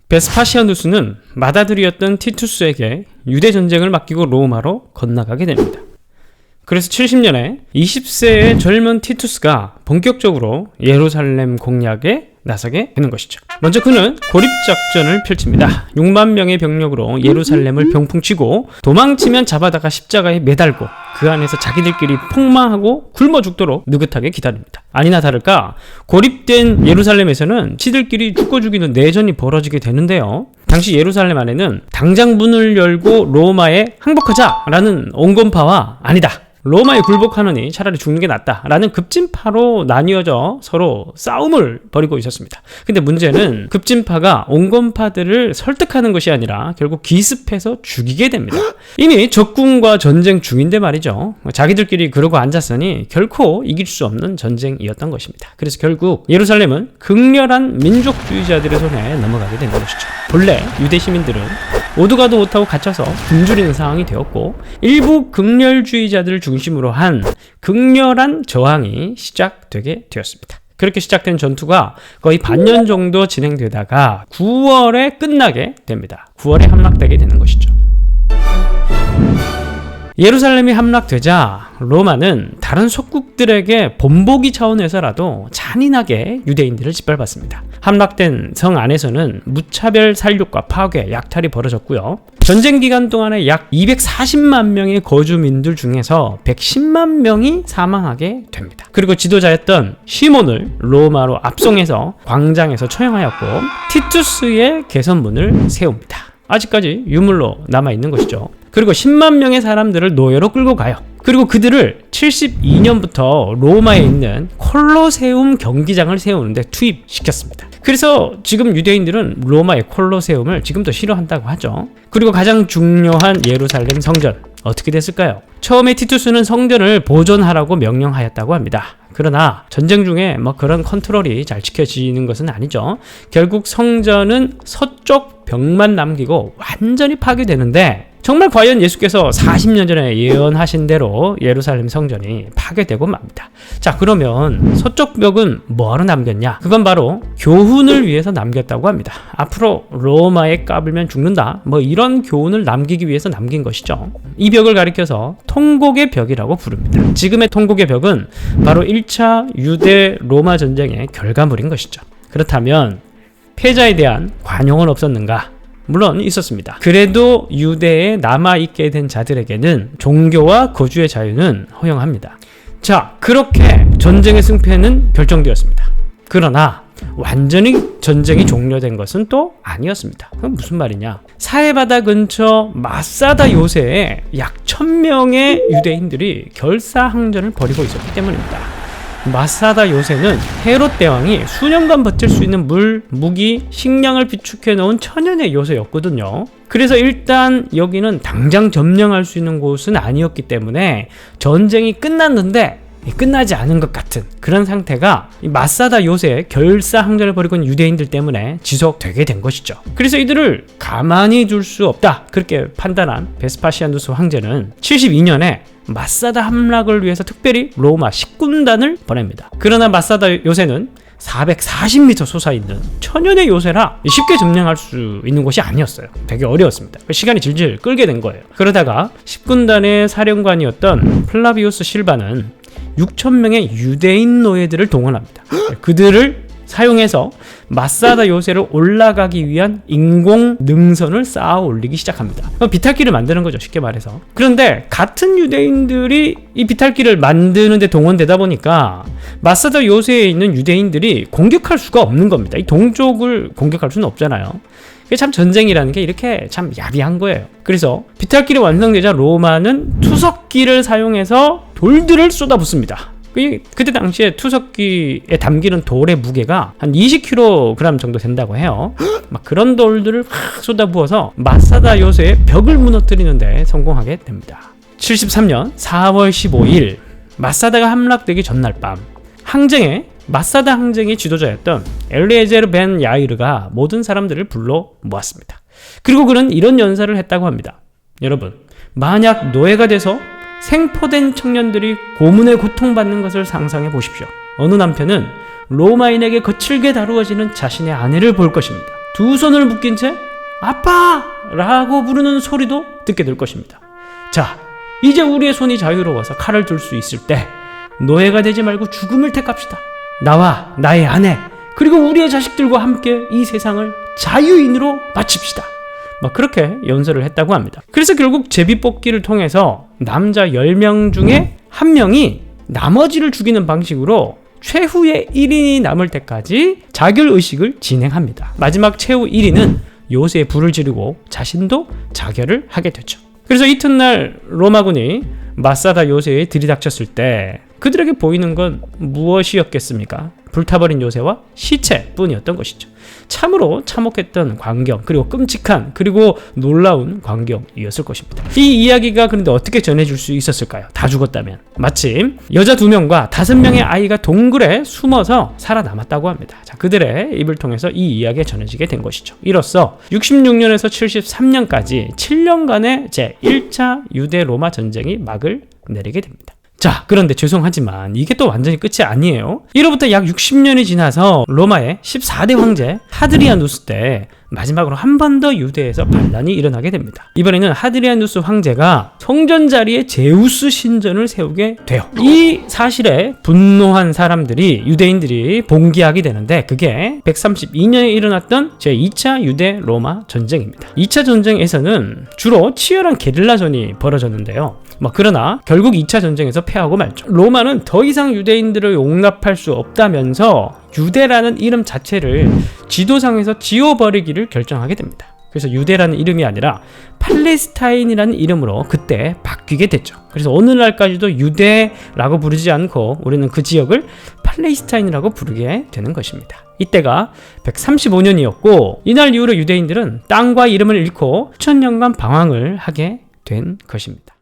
베스파시아누스는 맏아들이었던 티투스에게 유대 전쟁을 맡기고 로마로 건너가게 됩니다. 그래서 70년에 20세의 젊은 티투스가 본격적으로 예루살렘 공략에 나서게 되는 것이죠. 먼저 그는 고립작전을 펼칩니다. 6만 명의 병력으로 예루살렘을 병풍치고 도망치면 잡아다가 십자가에 매달고 그 안에서 자기들끼리 폭망하고 굶어 죽도록 느긋하게 기다립니다. 아니나 다를까 고립된 예루살렘에서는 지들끼리 죽고 죽이는 내전이 벌어지게 되는데요. 당시 예루살렘 안에는 당장 문을 열고 로마에 항복하자라는 온건파와 아니다, 로마에 굴복하느니 차라리 죽는 게 낫다라는 급진파로 나뉘어져 서로 싸움을 벌이고 있었습니다. 근데 문제는 급진파가 온건파들을 설득하는 것이 아니라 결국 기습해서 죽이게 됩니다. 이미 적군과 전쟁 중인데 말이죠. 자기들끼리 그러고 앉았으니 결코 이길 수 없는 전쟁이었던 것입니다. 그래서 결국 예루살렘은 극렬한 민족주의자들의 손에 넘어가게 된 것이죠. 본래 유대 시민들은 오도 가도 못하고 갇혀서 굶주리는 상황이 되었고 일부 극렬주의자들을 중심으로 한 극렬한 저항이 시작되게 되었습니다. 그렇게 시작된 전투가 거의 반년 정도 진행되다가 9월에 끝나게 됩니다. 9월에 함락되게 되는 것이죠. 예루살렘이 함락되자 로마는 다른 속국들에게 본보기 차원에서라도 잔인하게 유대인들을 짓밟았습니다. 함락된 성 안에서는 무차별 살육과 파괴, 약탈이 벌어졌고요. 전쟁 기간 동안에 약 240만 명의 거주민들 중에서 110만 명이 사망하게 됩니다. 그리고 지도자였던 시몬을 로마로 압송해서 광장에서 처형하였고 티투스의 개선문을 세웁니다. 아직까지 유물로 남아있는 것이죠. 그리고 10만 명의 사람들을 노예로 끌고 가요. 그리고 그들을 72년부터 로마에 있는 콜로세움 경기장을 세우는데 투입시켰습니다. 그래서 지금 유대인들은 로마의 콜로세움을 지금도 싫어한다고 하죠. 그리고 가장 중요한 예루살렘 성전, 어떻게 됐을까요? 처음에 티투스는 성전을 보존하라고 명령하였다고 합니다. 그러나 전쟁 중에 그런 컨트롤이 잘 지켜지는 것은 아니죠. 결국 성전은 서쪽 벽만 남기고 완전히 파괴되는데 정말 과연 예수께서 40년 전에 예언하신 대로 예루살렘 성전이 파괴되고 맙니다. 자, 그러면 서쪽 벽은 뭐하러 남겼냐? 그건 바로 교훈을 위해서 남겼다고 합니다. 앞으로 로마에 까불면 죽는다, 이런 교훈을 남기기 위해서 남긴 것이죠. 이 벽을 가리켜서 통곡의 벽이라고 부릅니다. 지금의 통곡의 벽은 바로 1차 유대 로마 전쟁의 결과물인 것이죠. 그렇다면 패자에 대한 관용은 없었는가? 물론 있었습니다. 그래도 유대에 남아있게 된 자들에게는 종교와 거주의 자유는 허용합니다. 자, 그렇게 전쟁의 승패는 결정되었습니다. 그러나 완전히 전쟁이 종료된 것은 또 아니었습니다. 그건 무슨 말이냐? 사해바다 근처 마사다 요새에 약 1000명의 유대인들이 결사항전을 벌이고 있었기 때문입니다. 마사다 요새는 헤롯 대왕이 수년간 버틸 수 있는 물, 무기, 식량을 비축해 놓은 천연의 요새였거든요. 그래서 일단 여기는 당장 점령할 수 있는 곳은 아니었기 때문에 전쟁이 끝났는데 끝나지 않은 것 같은 그런 상태가 이 마사다 요새 결사항전을 벌이고 있는 유대인들 때문에 지속되게 된 것이죠. 그래서 이들을 가만히 둘 수 없다, 그렇게 판단한 베스파시아누스 황제는 72년에 마사다 함락을 위해서 특별히 로마 10군단을 보냅니다. 그러나 마사다 요새는 440m 솟아있는 천연의 요새라 쉽게 점령할 수 있는 곳이 아니었어요. 되게 어려웠습니다. 시간이 질질 끌게 된 거예요. 그러다가 10군단의 사령관이었던 플라비우스 실바는 6,000명의 유대인 노예들을 동원합니다. 그들을 사용해서 마사다 요새로 올라가기 위한 인공 능선을 쌓아 올리기 시작합니다. 비탈길을 만드는 거죠, 쉽게 말해서. 그런데 같은 유대인들이 이 비탈길을 만드는 데 동원되다 보니까 마사다 요새에 있는 유대인들이 공격할 수가 없는 겁니다. 이 동족을 공격할 수는 없잖아요. 참 전쟁이라는 게 이렇게 참 야비한 거예요. 그래서 비탈길이 완성되자 로마는 투석기를 사용해서 돌들을 쏟아붓습니다. 그때 당시에 투석기에 담기는 돌의 무게가 한 20kg 정도 된다고 해요. 그런 돌들을 확 쏟아부어서 마사다 요새의 벽을 무너뜨리는데 성공하게 됩니다. 73년 4월 15일 마사다가 함락되기 전날 밤, 마사다 항쟁의 지도자였던 엘리에제르 벤 야이르가 모든 사람들을 불러 모았습니다. 그리고 그는 이런 연설을 했다고 합니다. 여러분, 만약 노예가 돼서 생포된 청년들이 고문에 고통받는 것을 상상해 보십시오. 어느 남편은 로마인에게 거칠게 다루어지는 자신의 아내를 볼 것입니다. 두 손을 묶인 채 아빠! 라고 부르는 소리도 듣게 될 것입니다. 자, 이제 우리의 손이 자유로워서 칼을 들 수 있을 때 노예가 되지 말고 죽음을 택합시다. 나와 나의 아내 그리고 우리의 자식들과 함께 이 세상을 자유인으로 바칩시다. 막 그렇게 연설을 했다고 합니다. 그래서 결국 제비뽑기를 통해서 남자 10명 중에 1명이 나머지를 죽이는 방식으로 최후의 1인이 남을 때까지 자결의식을 진행합니다. 마지막 최후 1인은 요새에 불을 지르고 자신도 자결을 하게 되죠. 그래서 이튿날 로마군이 마사다 요새에 들이닥쳤을 때 그들에게 보이는 건 무엇이었겠습니까? 불타버린 요새와 시체뿐이었던 것이죠. 참으로 참혹했던 광경, 그리고 끔찍한, 그리고 놀라운 광경이었을 것입니다. 이 이야기가 그런데 어떻게 전해줄 수 있었을까요? 다 죽었다면. 마침 여자 2명과 5명의 아이가 동굴에 숨어서 살아남았다고 합니다. 자, 그들의 입을 통해서 이 이야기가 전해지게 된 것이죠. 이로써 66년에서 73년까지 7년간의 제1차 유대 로마 전쟁이 막을 내리게 됩니다. 자, 그런데 죄송하지만 이게 또 완전히 끝이 아니에요. 이로부터 약 60년이 지나서 로마의 14대 황제 하드리아누스 때 마지막으로 한 번 더 유대에서 반란이 일어나게 됩니다. 이번에는 하드리아누스 황제가 성전 자리에 제우스 신전을 세우게 돼요. 이 사실에 분노한 사람들이, 유대인들이 봉기하게 되는데 그게 132년에 일어났던 제2차 유대 로마 전쟁입니다. 2차 전쟁에서는 주로 치열한 게릴라전이 벌어졌는데요. 그러나 결국 2차 전쟁에서 패하고 말죠. 로마는 더 이상 유대인들을 용납할 수 없다면서 유대라는 이름 자체를 지도상에서 지워버리기를 결정하게 됩니다. 그래서 유대라는 이름이 아니라 팔레스타인이라는 이름으로 그때 바뀌게 됐죠. 그래서 오늘날까지도 유대라고 부르지 않고 우리는 그 지역을 팔레스타인이라고 부르게 되는 것입니다. 이때가 135년이었고 이날 이후로 유대인들은 땅과 이름을 잃고 수천 년간 방황을 하게 된 것입니다.